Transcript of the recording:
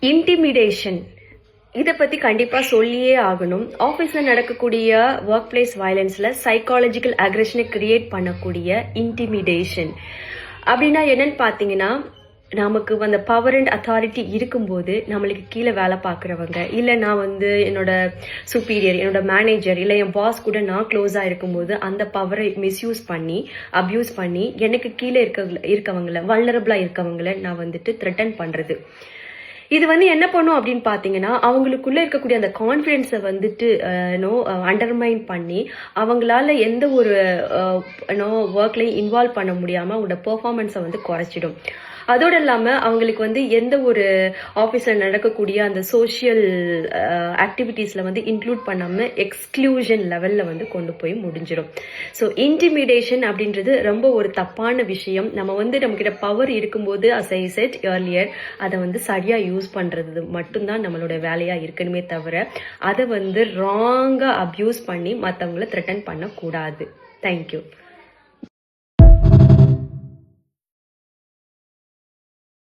Intimidation இதை பற்றி கண்டிப்பாக சொல்லியே ஆகணும். ஆஃபீஸில் நடக்கக்கூடிய ஒர்க் பிளேஸ் வயலன்ஸில் சைக்காலஜிக்கல் அக்ரெஷனை கிரியேட் பண்ணக்கூடிய இன்டிமிடேஷன் அப்படின்னா என்னன்னு பார்த்தீங்கன்னா, நமக்கு அந்த பவர் அண்ட் அத்தாரிட்டி இருக்கும்போது நம்மளுக்கு கீழே வேலை பார்க்குறவங்க, இல்லை நான் என்னோட சுப்பீரியர், என்னோட மேனேஜர், இல்லை என் பாஸ் கூட நான் க்ளோஸாக இருக்கும்போது அந்த பவரை மிஸ்யூஸ் பண்ணி அப்யூஸ் பண்ணி எனக்கு கீழே இருக்கவங்கள வல்னரபிளாக இருக்கவங்கள நான் த்ரெட்டன் பண்ணுறது. இது என்ன பண்ணும் அப்படின்னு பார்த்தீங்கன்னா, அவங்களுக்குள்ள இருக்கக்கூடிய அந்த கான்ஃபிடென்ஸை அண்டர்மைன் பண்ணி அவங்களால எந்த ஒரு ஒர்க்லையும் இன்வால்வ் பண்ண முடியாமல் அவங்களோட பெர்ஃபார்மன்ஸை குறைச்சிடும். அதோடு இல்லாமல் அவங்களுக்கு எந்த ஒரு ஆஃபீஸில் நடக்கக்கூடிய அந்த சோஷியல் ஆக்டிவிட்டீஸில் இன்க்ளூட் பண்ணாமல் எக்ஸ்க்ளூஷன் லெவலில் கொண்டு போய் முடிஞ்சிடும். ஸோ இன்டிமிடேஷன் அப்படின்றது ரொம்ப ஒரு தப்பான விஷயம். நம்ம நம்மக்கிட்ட பவர் இருக்கும்போது as I said earlier அதை சரியாக யூஸ் பண்ணுறது மட்டும்தான் நம்மளோட வேலையாக இருக்கணுமே தவிர அதை ராங்காக அப்யூஸ் பண்ணி மற்றவங்கள த்ரெட்டன் பண்ணக்கூடாது. தேங்க்யூ.